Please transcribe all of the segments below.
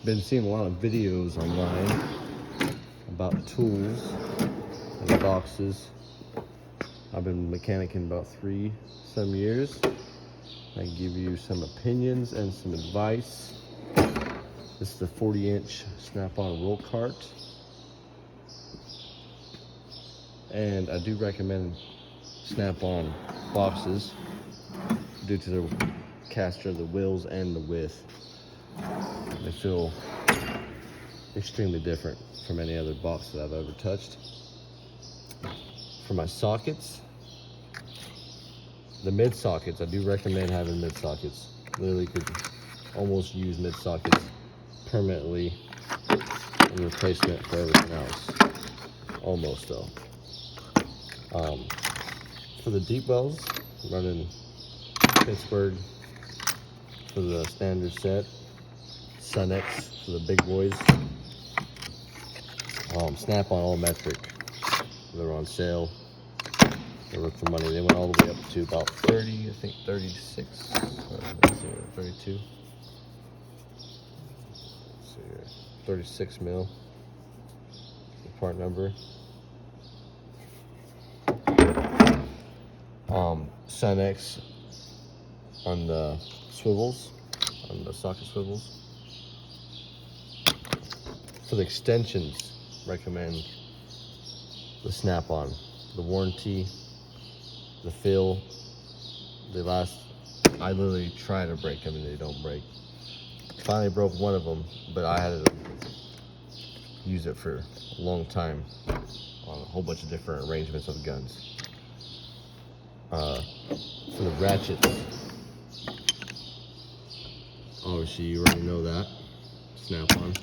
been seeing a lot of videos online about tools and boxes. I've been mechanicking about 3 some years. I can give you some opinions and some advice. This is the 40-inch snap-on roll cart. And I do recommend snap-on boxes due to the caster of the wheels and the width. They feel extremely different from any other box that I've ever touched. For my sockets, the mid sockets, I do recommend having mid sockets. Literally could almost use mid sockets permanently in replacement for everything else. Almost though. For the deep wells, running Pittsburgh for the standard set, Sunex for the big boys, Snap-on all metric. They're on sale. They work for money. They went all the way up to about 30, I think 36, 32. 36 mil. The part number. Sunex on the swivels, on the socket swivels. For the extensions, recommend the Snap-on. The warranty, the fill, they last. I literally try to break them and they don't break. Finally broke one of them, but I had to use it for a long time on a whole bunch of different arrangements of guns. For the ratchets, obviously you already know that. Snap-on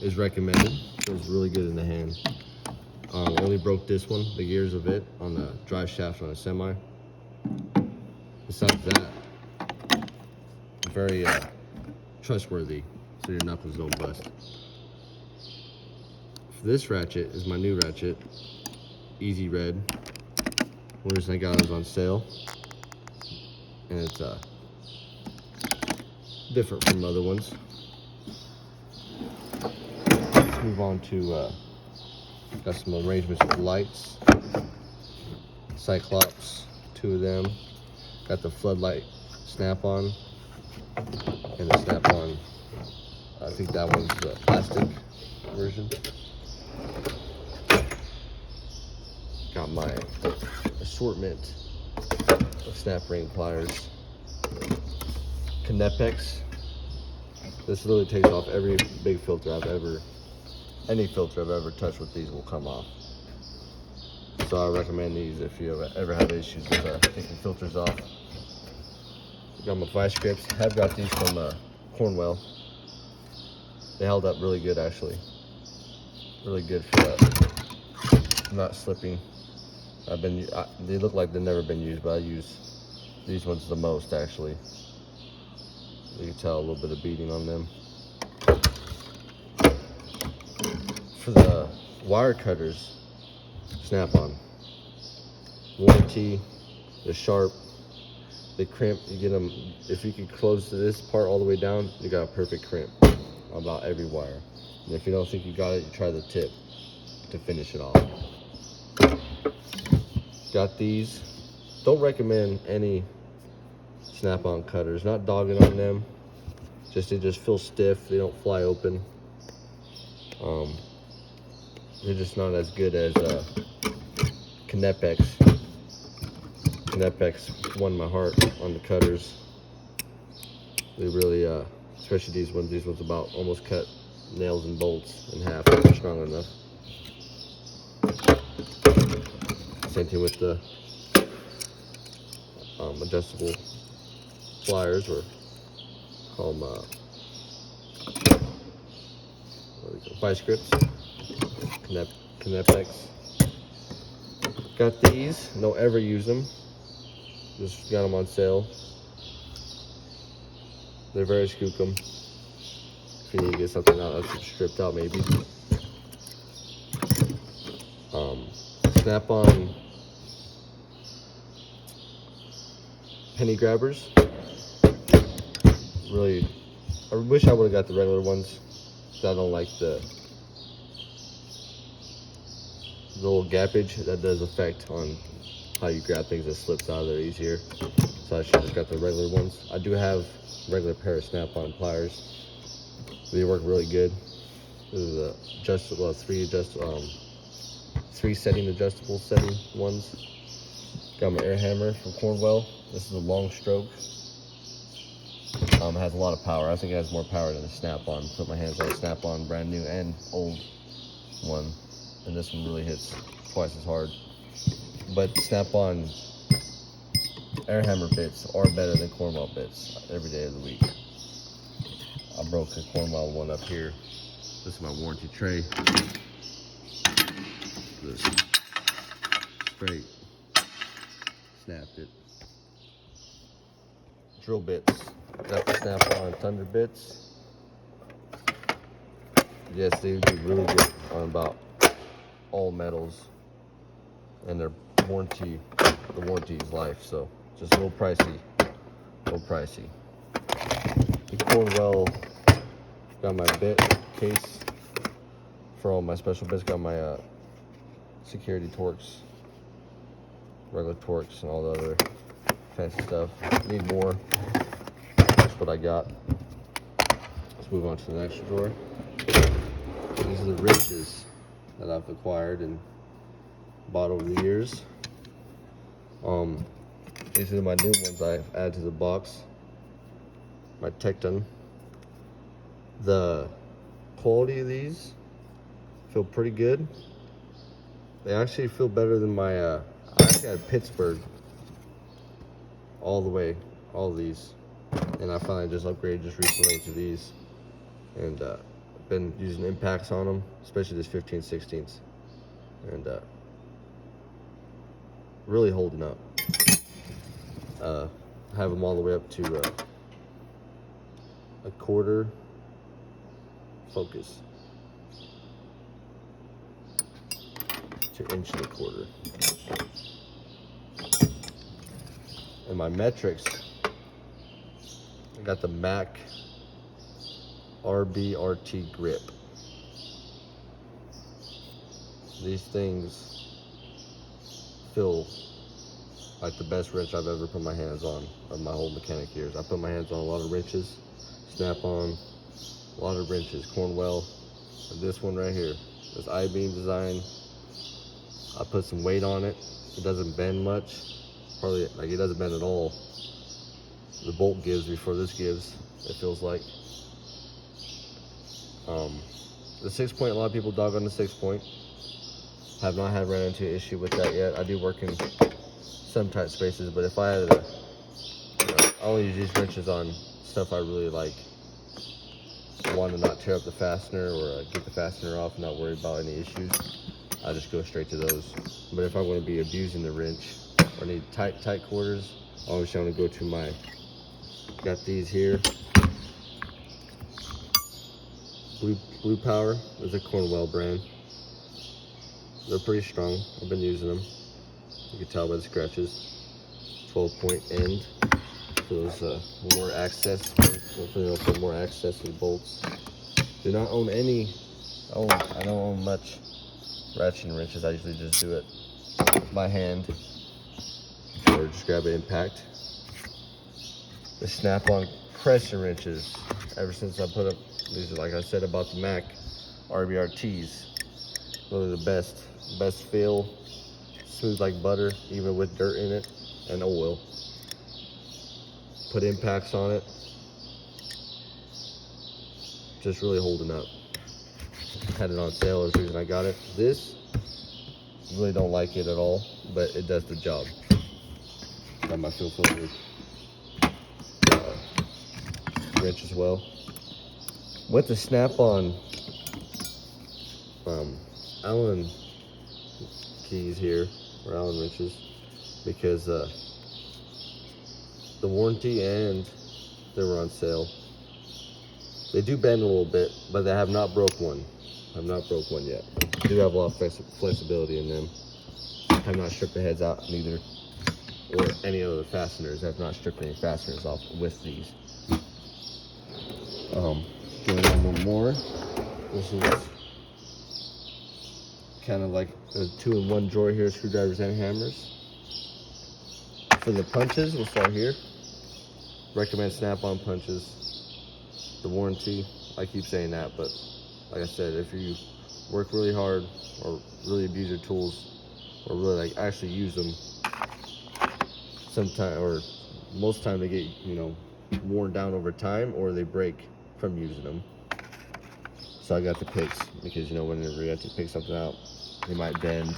is recommended. Feels really good in the hand. Only broke this one, the gears of it, on the drive shaft on a semi. Besides that, very trustworthy, so your knuckles don't bust. For this ratchet is my new ratchet, Easy Red. One reason I got it was on sale, and it's different from other ones. Let's move on to got some arrangements with lights, Cyclops, 2 of them. Got the floodlight Snap-on and the Snap-on. I think that one's the plastic version. Got my assortment of snap ring pliers. Knepex. This literally takes off every big filter any filter I've ever touched with these will come off. So I recommend these if you ever have issues with taking filters off. Got my vice grips. Have got these from Cornwell. They held up really good actually. Really good for not slipping. They look like they've never been used, but I use these ones the most actually. You can tell a little bit of beating on them. For the wire cutters, Snap-on. Warranty, they're sharp, they crimp. You get them, if you can close this part all the way down, you got a perfect crimp on about every wire. And if you don't think you got it, you try the tip to finish it off. Got these. Don't recommend any Snap-on cutters. Not dogging on them. They just feel stiff. They don't fly open. They're just not as good as Knepex. Knepex won my heart on the cutters. They really, especially these ones. These ones about almost cut nails and bolts in half. They're strong enough. Same thing with the adjustable pliers, or call them vice grips. Knepex. Got these. Don't ever use them. Just got them on sale. They're very skookum. If you need to get something out that's stripped out, maybe. Snap-on penny grabbers. Really I wish I would have got the regular ones. I don't like the little gappage that does affect on how you grab things that slips out of there easier. So I should have just got the regular ones. I do have regular pair of snap-on pliers. They work really good. This is a three setting adjustable setting ones. Got my air hammer from Cornwell. This is a long stroke. It has a lot of power. I think it has more power than a snap-on. Put my hands on a snap-on, brand new and old one, and this one really hits twice as hard. But snap-on air hammer bits are better than Cornwell bits every day of the week. I broke a Cornwell one up here. This is my warranty tray. This straight snapped it. Drill bits. Got the snap-on Thunder bits. Yes, they do really good on about all metals, and their warranty, the warranty is life. So just a little pricey, The Cornwell got my bit case for all my special bits. Got my security Torx, regular Torx, and all the other fancy stuff. Need more. That's what I got. Let's move on to the next drawer. These are the wrenches that I've acquired and bought over the years. These are my new ones I've added to the box. My Tecton. The quality of these feel pretty good. They actually feel better than my I actually had Pittsburgh all the way, all of these, and I finally just upgraded just recently to these, and been using impacts on them, especially this 15/16, and really holding up. Have them all the way up to a quarter. Focus to inch and a quarter. And my metrics, I got the Mac RBRT grip. These things feel like the best wrench I've ever put my hands on of my whole mechanic years. I put my hands on a lot of wrenches, Snap-on, a lot of wrenches, Cornwell, and this one right here, this I-beam design. I put some weight on it. It doesn't bend much. Probably, like, it doesn't bend at all. The bolt gives before this gives, it feels like. The 6-point, a lot of people dog on the 6-point. Have not ran into an issue with that yet. I do work in some tight spaces, but if I had I only use these wrenches on stuff I really like. I want to not tear up the fastener or get the fastener off and not worry about any issues. I just go straight to those. But if I'm going to be abusing the wrench or need tight quarters, obviously I'm going to go to my, got these here. Blue Power is a Cornwell brand. They're pretty strong. I've been using them. You can tell by the scratches. 12-point end. So there's more access. For more access to the bolts. Do not own any. I don't own much ratcheting wrenches. I usually just do it by hand or just grab an impact. The Snap-on pressure wrenches. Ever since I put up these, are, like I said about the Mac RBRTs, those are the best feel, smooth like butter, even with dirt in it and oil. Put impacts on it, just really holding up. Had it on sale, is the reason I got it. This, really don't like it at all, but it does the job. Got my fuel filter wrench as well. With the Snap-on Allen keys here, or Allen wrenches, because the warranty and they were on sale. They do bend a little bit, but they have not broke one. I've not broke one yet. They do have a lot of flexibility in them. Have not stripped the heads out neither, or any other fasteners. I've not stripped any fasteners off with these. Going on one more. This is kind of like a 2-in-1 drawer here, screwdrivers and hammers. For the punches, we'll start here. Recommend snap-on punches. The warranty, I keep saying that, but like I said, if you work really hard or really abuse your tools or really like actually use them, sometimes or most time they get, you know, worn down over time or they break from using them. So I got the picks because, you know, whenever you have to pick something out, they might bend,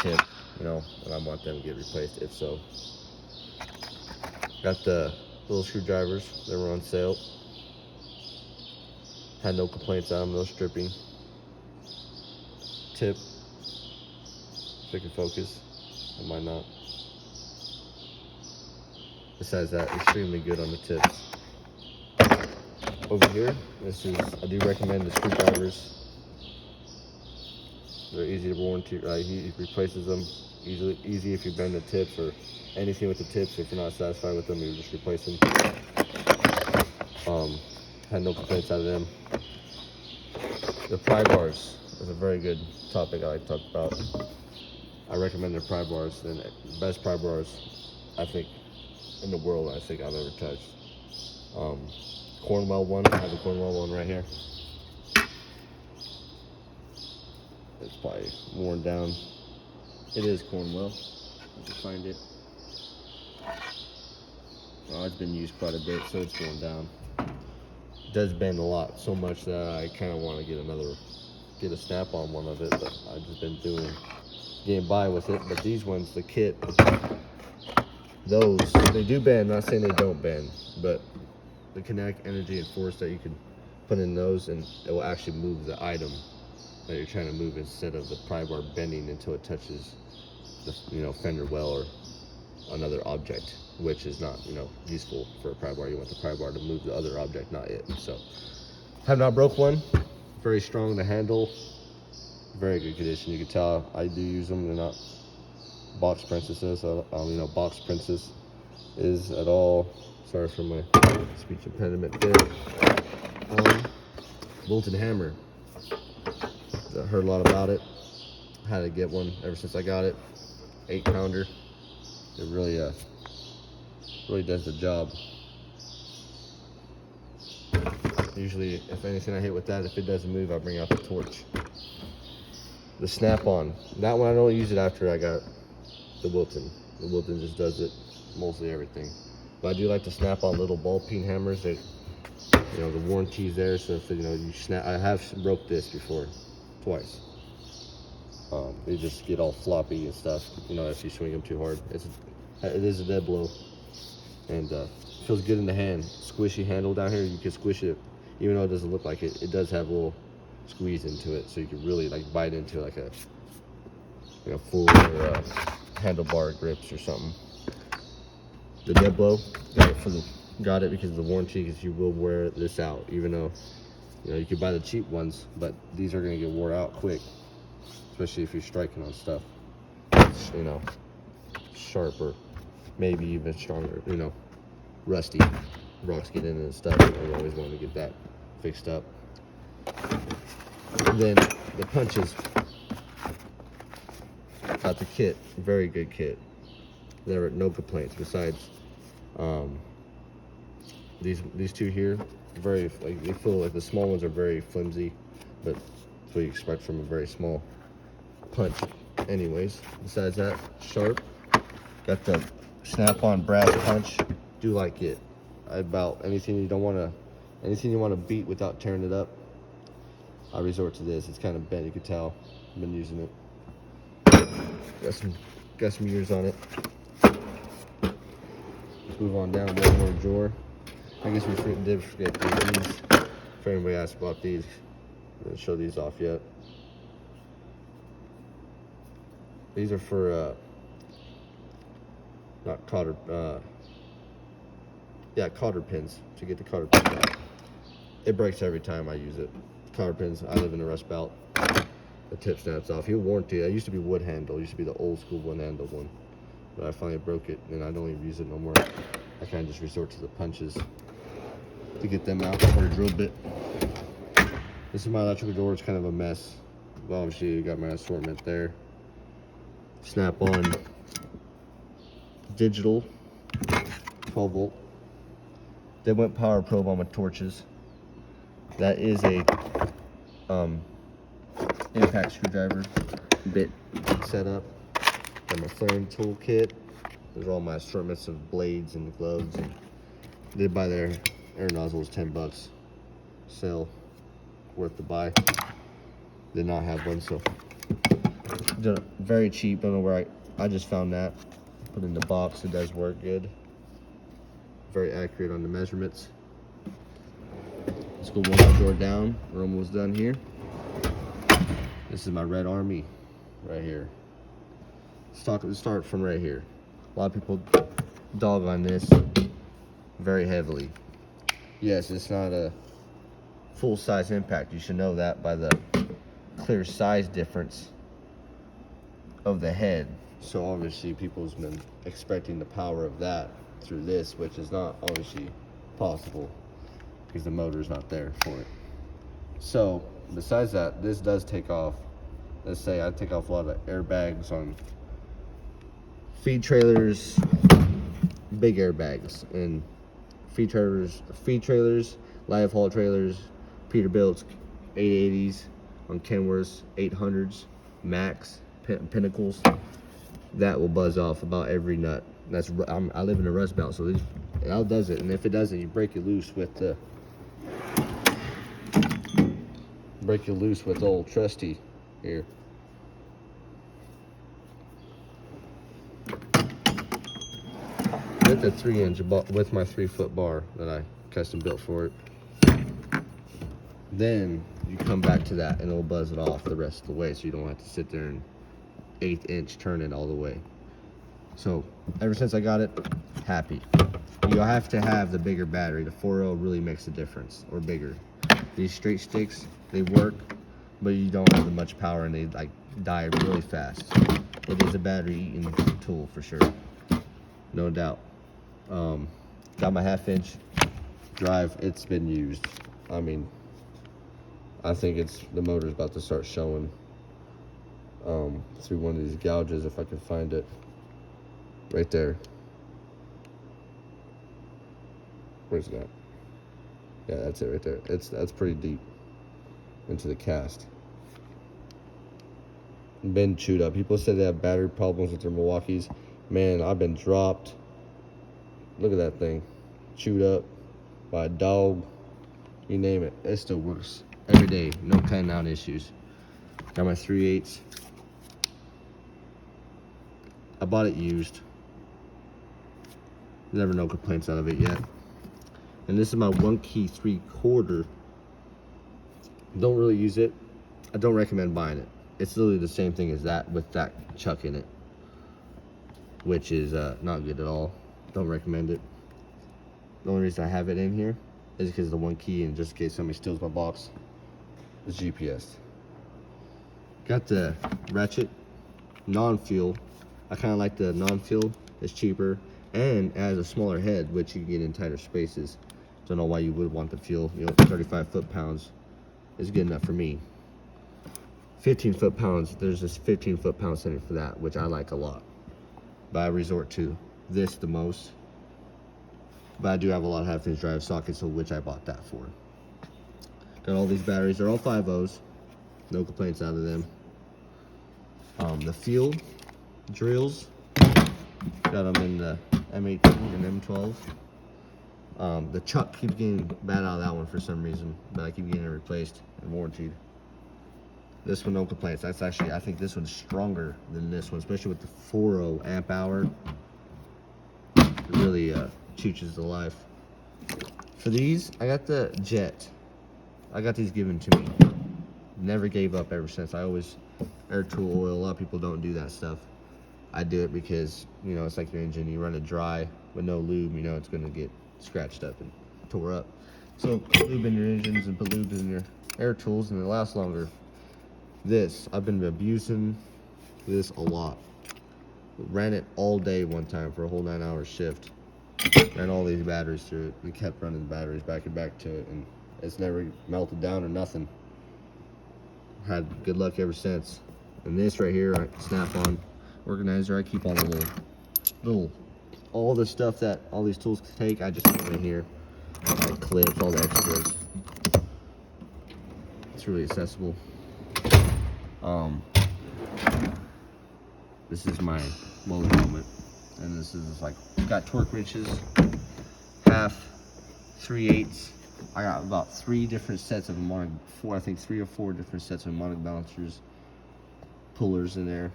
chip, you know, and I want them to get replaced if so. Got the little screwdrivers, they were on sale. Had no complaints on them, no stripping. Tip, if it can focus, it might not. Besides that, extremely good on the tips. Over here, I do recommend the screwdrivers. They're easy to warranty, he replaces them easy if you bend the tips or anything with the tips. If you're not satisfied with them, you just replace them. Had no complaints out of them. The pry bars is a very good topic I like to talk about. I recommend their pry bars. And the best pry bars, I think, in the world, I think I've ever touched. Cornwell one, I have a Cornwell one right here. It's probably worn down. It is Cornwell, I can find it. Oh, it's been used quite a bit, so it's worn down. It does bend a lot, so much that I kind of want to get a snap-on one of it, but I've just been getting by with it. But these ones, the kit, those, they do bend, not saying they don't bend, but the kinetic energy and force that you can put in those, and it will actually move the item that you're trying to move instead of the pry bar bending until it touches the, you know, fender well or another object, which is not, you know, useful for a pry bar. You want the pry bar to move the other object, not it. So, have not broke one. Very strong to handle. Very good condition. You can tell I do use them. They're not box princesses. You know, box princess is at all. Sorry for my speech impediment there. Bolted hammer. I heard a lot about it. Had to get one ever since I got it. 8-pounder. It really does the job. Usually, if anything I hit with that, if it doesn't move, I bring out the torch. The snap-on. That one I don't use it after I got the Wilton. The Wilton just does it mostly everything. But I do like to snap on little ball peen hammers. That, you know, the warranty's there, so if, you know, you snap. I have broke this before, twice. They just get all floppy and stuff, you know, if you swing them too hard. It is a dead blow, and feels good in the hand. Squishy handle down here. You can squish it, even though it doesn't look like it. It does have a little squeeze into it, so you can really like bite into like a full handlebar grips or something. The dead blow, got it because of the warranty, because you will wear this out, even though, you know, you could buy the cheap ones, but these are going to get wore out quick, especially if you're striking on stuff, you know, sharp or maybe even stronger, you know, rusty. Rocks get in and stuff, and you always want to get that fixed up. And then the punches. Got the kit, very good kit. No complaints. Besides, these two here, very, like, they feel like the small ones are very flimsy, but that's what you expect from a very small punch. Anyways, besides that, sharp. Got the snap-on brass punch. Do like it. About anything you want to beat without tearing it up, I resort to this. It's kind of bent, you can tell. I've been using it. Got some years on it. Let's move on down one more drawer. I guess we did forget these. If anybody asked about these, I didn't show these off yet. These are for not cotter, cotter pins, to get the cotter pins out. It breaks every time I use it. Cotter pins, I live in a Rust Belt. The tip snaps off. He'll warranty it. I used to be wood handle. It used to be the old school wood handle one. But I finally broke it, and I don't even use it no more. I kind of just resort to the punches. to get them out, or a drill bit. This is my electrical door. It's kind of a mess. Well, obviously, you got my assortment there. Snap on digital 12 volt. They went power probe on my torches. That is a impact screwdriver bit setup. Got my flaring toolkit. There's all my assortments of blades and gloves. And they buy their air nozzles, $10. Sale, worth the buy. Did not have one, so very cheap. Don't know where I just found that. Put it in the box. It does work good. Very accurate on the measurements. Let's go one more door down. We're almost done here. This is my Red Army right here. Let's start from right here. A lot of people dog on this very heavily. Yes, it's not a full-size impact. You should know that by the clear size difference of the head. So obviously people's been expecting the power of that through this, which is not obviously possible because the motor's not there for it. So besides that, this does take off. Let's say I take off a lot of airbags on feed trailers, big airbags, and feed trailers, live haul trailers, Peterbilt's 880s, on Kenworth's 800s, Max, Pinnacles. That will buzz off about every nut. I live in a rust belt, so it does it. And if it doesn't, you break it loose with old trusty here. With the 3-inch with my 3-foot bar that I custom built for it. Then you come back to that and it'll buzz it off the rest of the way, so you don't have to sit there and 1/8 inch turn it all the way. So ever since I got it, happy. You have to have the bigger battery. The 4.0 really makes a difference, or bigger. These straight sticks, they work, but you don't have much power and they like die really fast. It is a battery eating tool for sure, no doubt. Got my 1/2 inch drive. It's been used. I mean, I think the motor's about to start showing through one of these gouges, if I can find it. Right there. Where's that? Yeah, that's it right there. That's pretty deep into the cast. Been chewed up. People say they have battery problems with their Milwaukees. Man, I've been dropped. Look at that thing. Chewed up by a dog. You name it. It still works every day. No cutting out issues. Got my 3/8. I bought it used. Never no complaints out of it yet. And this is my 1 key 3/4. Don't really use it. I don't recommend buying it. It's literally the same thing as that with that chuck in it, which is not good at all. Don't recommend it. The only reason I have it in here is because of the 1 key, and just in case somebody steals my box, it's GPS. Got the ratchet non-fuel. I kind of like the non-fuel. It's cheaper and it has a smaller head, which you can get in tighter spaces. Don't know why you would want the fuel. 35 foot-pounds is good enough for me. 15 foot-pounds, there's this 15 foot-pound setting for that, which I like a lot. But I resort to this the most. But I do have a lot of 1/2 inch drive sockets, so which I bought that for. Got all these batteries. They're all 5.0s. No complaints out of them. The fuel drills, got them in the M18 and M12. The chuck keeps getting bad out of that one for some reason, but I keep getting it replaced and warranted. This one, no complaints. That's actually, I think this one's stronger than this one, especially with the 4.0 amp hour. It really chooches the life. For these, I got the Jet. I got these given to me. Never gave up ever since. I always air tool oil. A lot of people don't do that stuff. I do it because, it's like your engine. You run it dry with no lube, it's going to get scratched up and tore up. So lube in your engines and put lube in your air tools, and it lasts longer. This, I've been abusing this a lot. Ran it all day one time for a whole 9-hour shift. Ran all these batteries through it. We kept running the batteries back and back to it, and it's never melted down or nothing. Had good luck ever since. And this right here, snap-on organizer, I keep all the little all the stuff that all these tools take, I just put in here. Like clips, all the extras. It's really accessible. This is my welding helmet, and this is like, got torque wrenches, half, 3/8. I got about 3 different sets of harmonic, 3 or 4 different sets of harmonic balancers, pullers in there.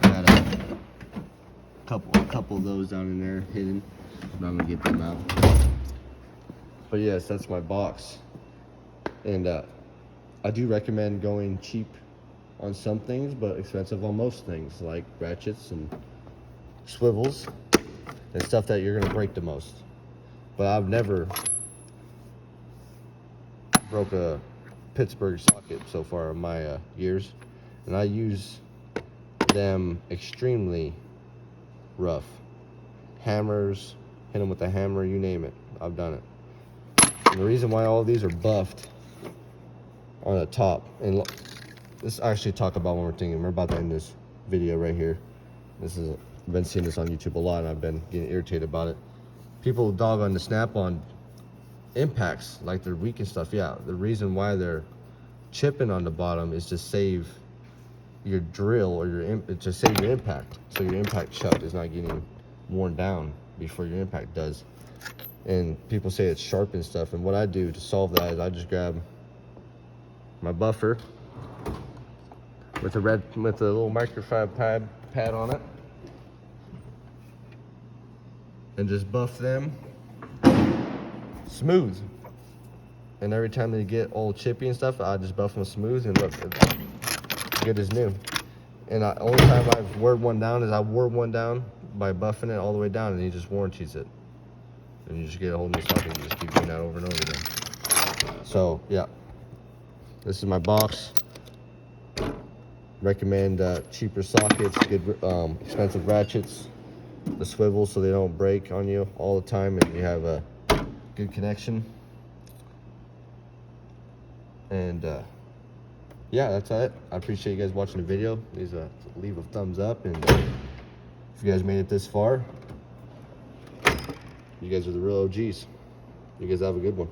I got a couple of those down in there hidden, but I'm gonna get them out. But yes, that's my box, and I do recommend going cheap on some things, but expensive on most things, like ratchets and swivels and stuff that you're gonna break the most. But I've never broke a Pittsburgh socket so far in my years, and I use them extremely rough. Hammers, hit them with a hammer, you name it, I've done it. And the reason why all these are buffed on the top, and this I actually talk about when we're thinking, we're about to end this video right here. I've been seeing this on YouTube a lot, and I've been getting irritated about it. People dog on the snap-on impacts, like they're weak and stuff. Yeah, the reason why they're chipping on the bottom is to save your drill or to save your impact, so your impact chuck is not getting worn down before your impact does. And people say it's sharp and stuff, and what I do to solve that is I just grab my buffer with a little microfiber pad on it, and just buff them smooth. And every time they get all chippy and stuff, I just buff them smooth, and look, it's good as new. And the only time I've wore one down is I wore one down by buffing it all the way down, and he just warranties it. And you just get a whole new socket and you just keep doing that over and over again. So yeah, this is my box. Recommend cheaper sockets, good expensive ratchets, the swivels so they don't break on you all the time, and you have a good connection. And yeah, that's it. I appreciate you guys watching the video. Please leave a thumbs up, and if you guys made it this far, you guys are the real OGs. You guys have a good one.